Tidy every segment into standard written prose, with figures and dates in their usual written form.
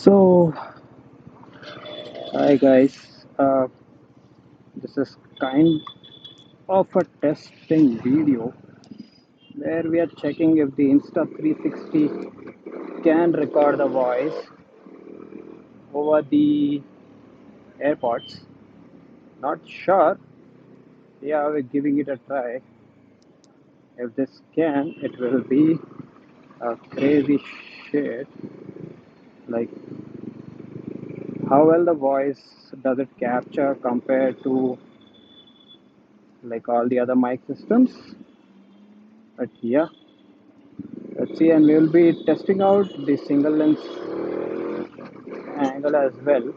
So, hi guys, this is kind of a testing video where we are checking if the Insta360 can record the voice over the airpods. Not sure, yeah, we're giving it a try. If this can, it will be a crazy shit. Like, how well the voice does it capture compared to like all the other mic systems? But yeah, let's see, and we will be testing out the single lens angle as well.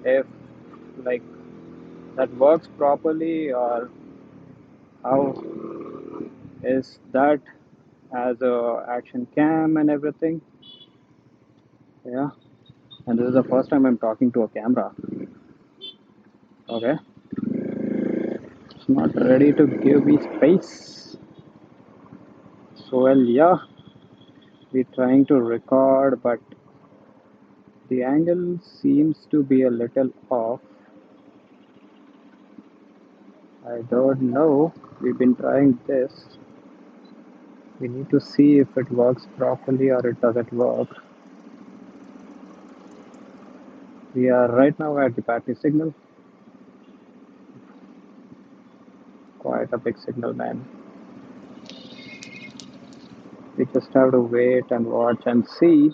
If like that works properly, or how is that as a action cam and everything. Yeah, and this is the first time I'm talking to a camera. Okay, it's not ready to give me space. So well, yeah, we're trying to record, but the angle seems to be a little off. I don't know. We've been trying this. We need to see if it works properly or it doesn't work. We are right now at the battery signal. Quite a big signal, man. We just have to wait and watch and see.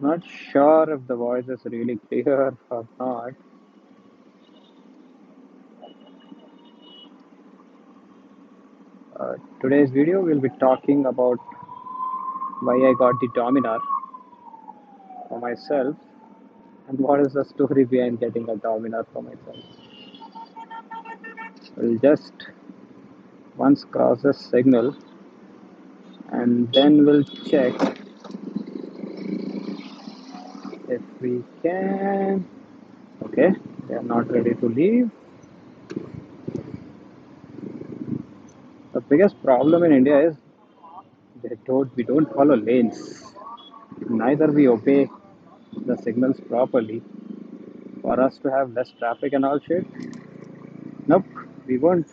Not sure if the voice is really clear or not. Today's video we'll be talking about why I got the Dominar for myself and what is the story behind getting a Dominar for myself. We'll just once cross the signal and then we'll check if we can. Okay, they are not ready to leave. The biggest problem in India is we don't follow lanes. Neither we obey the signals properly for us to have less traffic and all shit. Nope, we won't.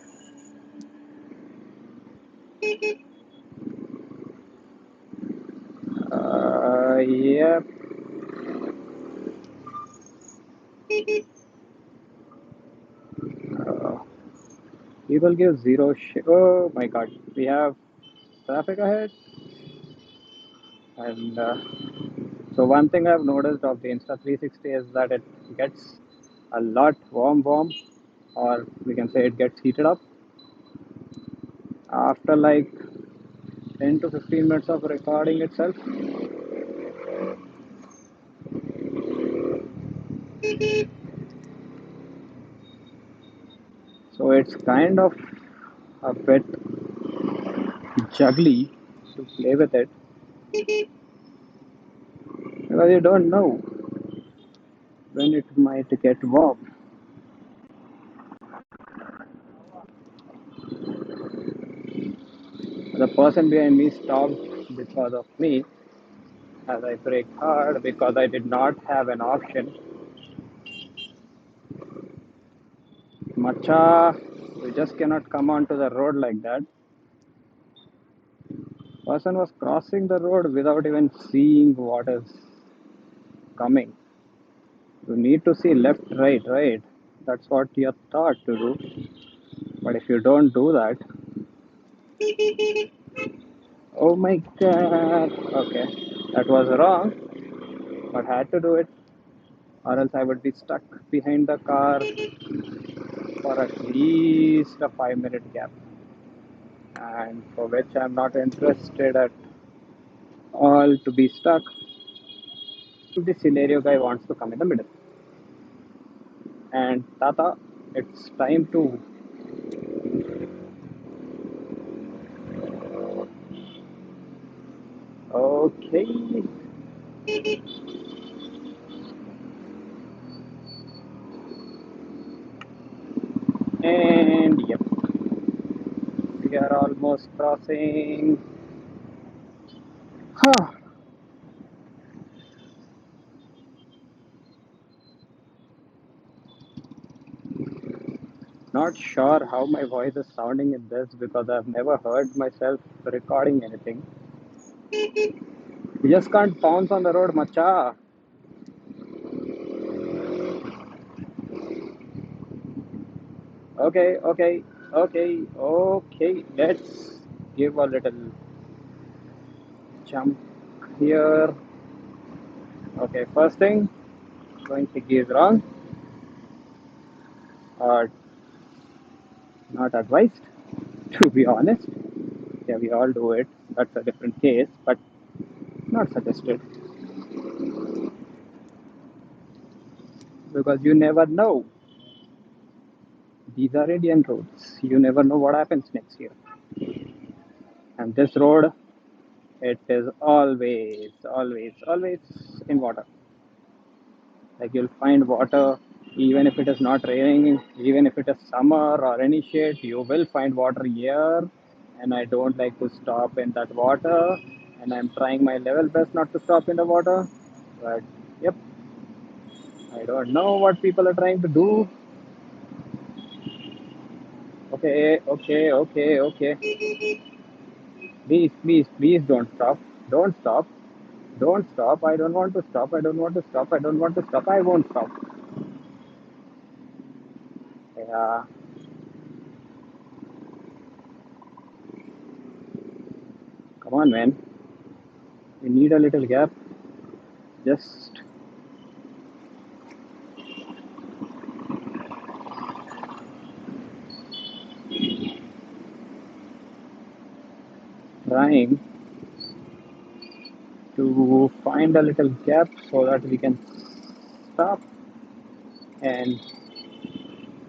Yeah, uh, we will give zero shit. Oh my god, we have traffic ahead. And so one thing I've noticed of the Insta360 is that it gets a lot warm, or we can say it gets heated up after like 10 to 15 minutes of recording itself. So it's kind of a bit juggly to play with it because you don't know when it might get warm. The person behind me stopped because of me as I braked hard because I did not have an option. Macha, you just cannot come onto the road like that. Person was crossing the road without even seeing what is coming. You need to see left, right. That's what you're taught to do. But if you don't do that, oh my god, okay, that was wrong, but had to do it, or else I would be stuck behind the car for at least a 5 minute gap, and for which I'm not interested at all to be stuck. The scenario guy wants to come in the middle, and Tata, it's time to. Okay, and yep, we are almost crossing. Huh. Not sure how my voice is sounding in this because I've never heard myself recording anything. You just can't pounce on the road, macha. Okay, okay, okay, okay. Let's give a little jump here. Okay, first thing, going to is wrong or not advised, to be honest. Yeah, we all do it. That's a different case, but not suggested because you never know. These are Indian roads. You never know what happens next year. And this road, it is always, always, always in water. Like you'll find water even if it is not raining, even if it is summer or any shade, you will find water here. And I don't like to stop in that water. And I'm trying my level best not to stop in the water. But yep, I don't know what people are trying to do. Okay, okay, okay, okay. Please, please, please don't stop. Don't stop. Don't stop. I don't want to stop. I don't want to stop. I don't want to stop. I won't stop. Yeah. Come on, man. We need a little gap. Just trying to find a little gap so that we can stop. And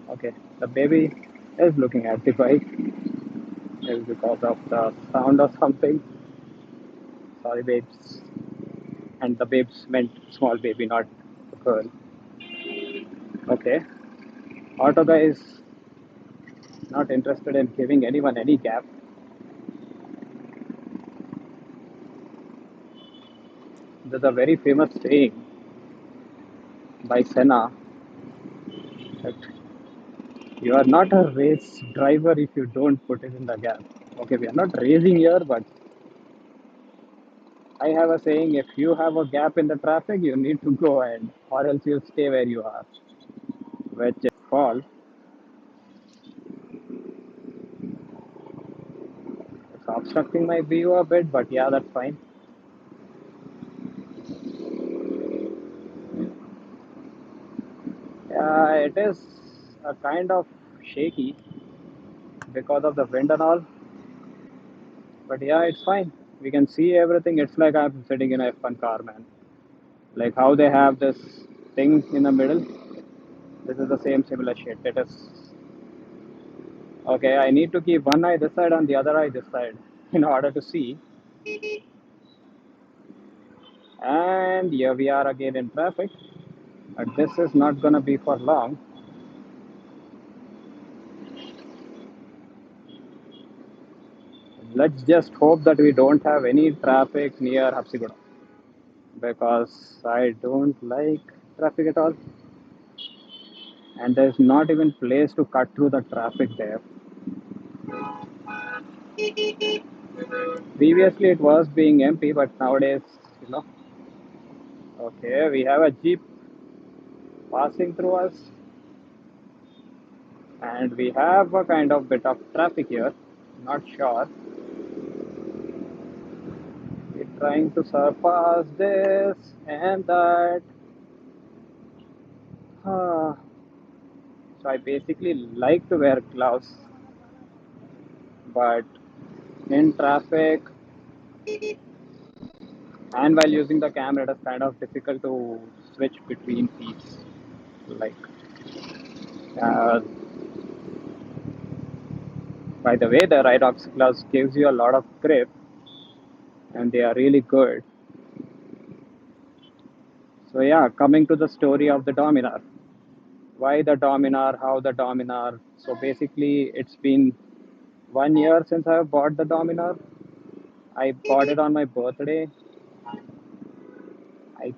okay, the baby is looking at the bike. Maybe because of the sound or something. Sorry, babes. And the babes meant small baby, not a girl. Okay. Auto guy is not interested in giving anyone any gap. There's a very famous saying by Senna that you are not a race driver if you don't put it in the gap. Okay, we are not racing here, but I have a saying if you have a gap in the traffic, you need to go ahead, or else you'll stay where you are. Which is false. It's obstructing my view a bit, but yeah, that's fine. Yeah, it is a kind of shaky because of the wind and all. But yeah, it's fine. We can see everything. It's like I'm sitting in a F1 car, man. Like how they have this thing in the middle. This is the same similar shit. It is okay. I need to keep one eye this side and the other eye this side in order to see. And here we are again in traffic. But this is not gonna be for long. Let's just hope that we don't have any traffic near Hapsigoda because I don't like traffic at all. And there's not even place to cut through the traffic there. Previously it was being empty, but nowadays, you know, okay, we have a jeep passing through us, and we have a kind of bit of traffic here. Not sure. We're trying to surpass this and that. Ah, so I basically like to wear gloves, but in traffic and while using the camera, it is kind of difficult to switch between these. Like, uh, by the way, the Ridox gloves gives you a lot of grip, and they are really good. So yeah, coming to the story of the Dominar. Why the Dominar? How the Dominar? So basically, it's been 1 year since I bought the Dominar. I bought it on my birthday. I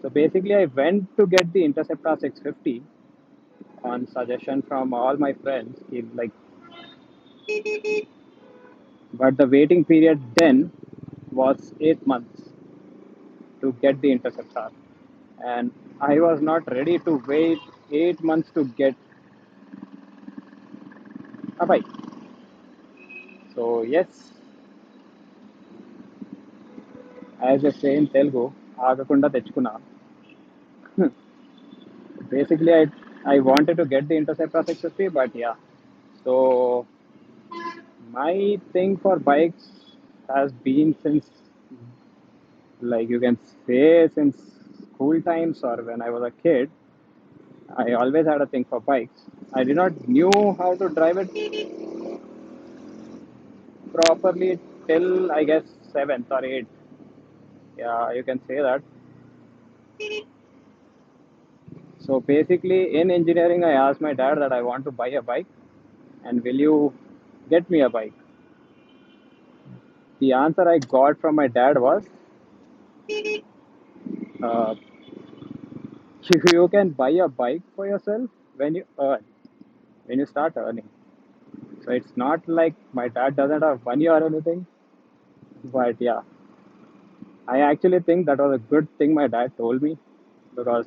so basically I went to get the Interceptor 650, on suggestion from all my friends. Like, but the waiting period then was 8 months to get the interceptor, and I was not ready to wait 8 months to get a bike. So yes, as I say in Telugu, ఆగకుండా తెచ్చుకున్నా. Basically, I wanted to get the Interceptor 650, but yeah. So my thing for bikes has been since, like you can say, since school times or when I was a kid. I always had a thing for bikes. I did not knew how to drive it properly till I guess seventh or eighth. Yeah, you can say that. So basically, in engineering, I asked my dad that I want to buy a bike, and will you get me a bike? The answer I got from my dad was, uh, you can buy a bike for yourself when you earn, when you start earning. So it's not like my dad doesn't have money or anything, but yeah, I actually think that was a good thing my dad told me, because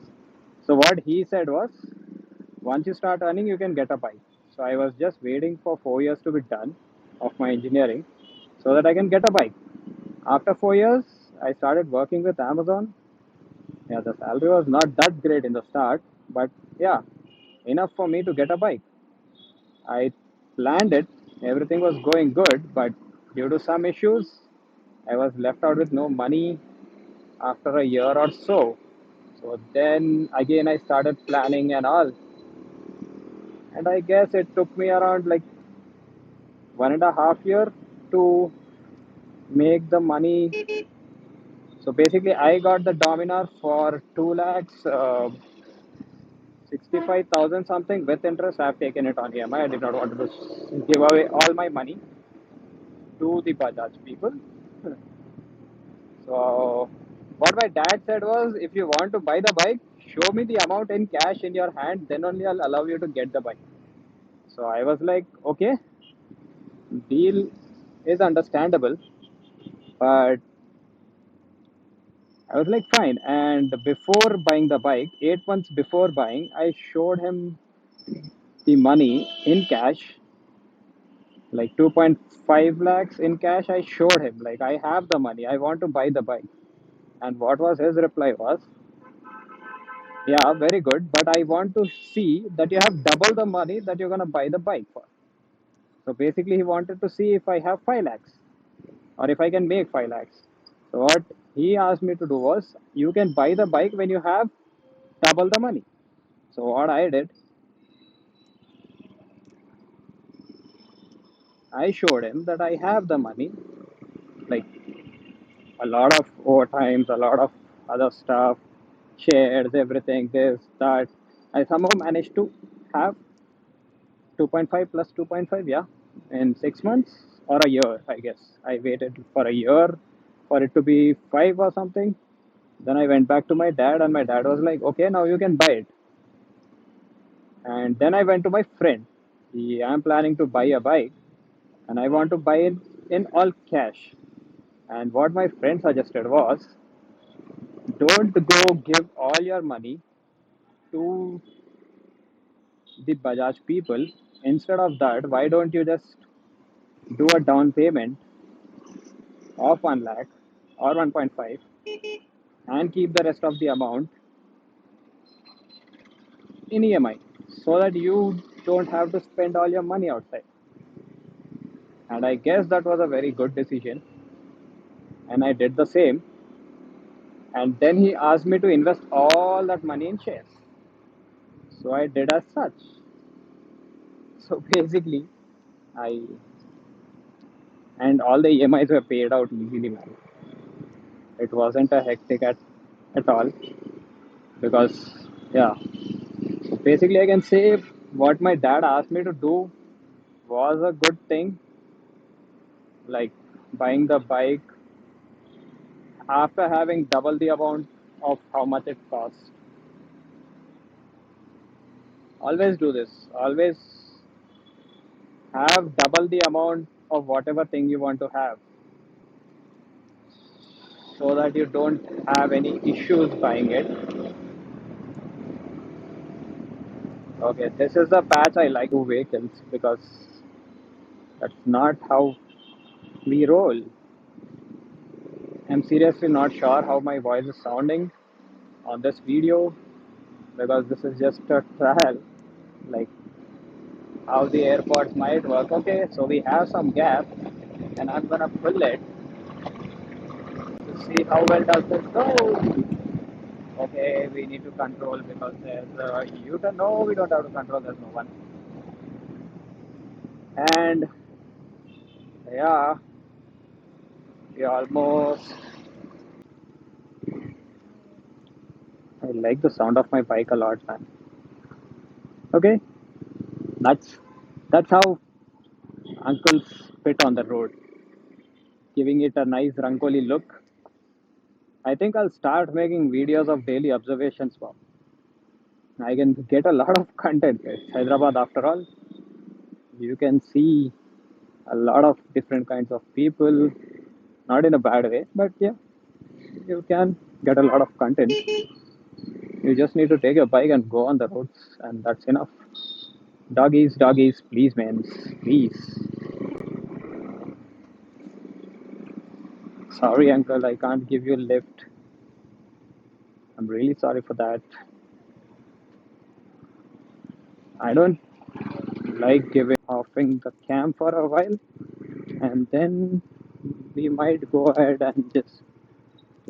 so what he said was, once you start earning, you can get a bike. So I was just waiting for 4 years to be done of my engineering so that I can get a bike. After 4 years, I started working with Amazon. Yeah, the salary was not that great in the start, but yeah, enough for me to get a bike. I planned it, everything was going good, but due to some issues, I was left out with no money after a year or so. So then again, I started planning and all, and I guess it took me around like 1.5 year to make the money. So basically, I got the Dominar for 2 lakhs 65,000 something with interest. I've taken it on EMI. I did not want to give away all my money to the Bajaj people. So what my dad said was, if you want to buy the bike, show me the amount in cash in your hand, then only I'll allow you to get the bike. So I was like, okay, deal is understandable, but I was like, fine. And before buying the bike, 8 months before buying, I showed him the money in cash, like 2.5 lakhs in cash. I showed him, like, I have the money, I want to buy the bike. And what was his reply was, yeah, very good, but I want to see that you have double the money that you're going to buy the bike for. So basically, he wanted to see if I have 5 lakhs or if I can make 5 lakhs. So what he asked me to do was, you can buy the bike when you have double the money. So what I did, I showed him that I have the money, like a lot of overtimes, a lot of other stuff, shares, everything, this, that. I somehow managed to have 2.5 plus 2.5, yeah, in 6 months or a year, I guess. I waited for a year for it to be 5 or something. Then I went back to my dad, and my dad was like, okay, now you can buy it. And then I went to my friend. I'm planning to buy a bike, and I want to buy it in all cash. And what my friend suggested was, don't go give all your money to the Bajaj people. Instead of that, why don't you just do a down payment of 1 lakh or 1.5 and keep the rest of the amount in EMI so that you don't have to spend all your money outside. And I guess that was a very good decision. And I did the same. And then he asked me to invest all that money in shares. So I did as such. So basically, I and all the EMIs were paid out easily, man. It wasn't a hectic at all, because yeah. So basically, I can say what my dad asked me to do was a good thing, like buying the bike after having double the amount of how much it costs. Always do this. Always have double the amount of whatever thing you want to have so that you don't have any issues buying it. Okay, this is the patch I like to vehicles because that's not how we roll. I'm seriously not sure how my voice is sounding on this video because this is just a trial, like how the airpods might work. Okay, so we have some gap and I'm gonna pull it to see how well does this go. Okay, we need to control because there's a U-turn. No, we don't have to control. There's no one. And yeah, we almost. I like the sound of my bike a lot, man. Okay, that's that's how uncles spit on the road, giving it a nice rangoli look. I think I'll start making videos of daily observations. Wow, I can get a lot of content. It's Hyderabad, after all. You can see a lot of different kinds of people, not in a bad way, but yeah, you can get a lot of content. You just need to take your bike and go on the roads, and that's enough. Doggies, doggies, please, man, please. Sorry, uncle, I can't give you a lift. I'm really sorry for that. I don't like giving offing the cam for a while, and then we might go ahead and just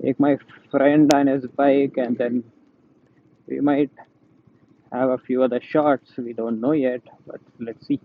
take my friend on his bike, and then we might have a few other shots. We don't know yet, but let's see.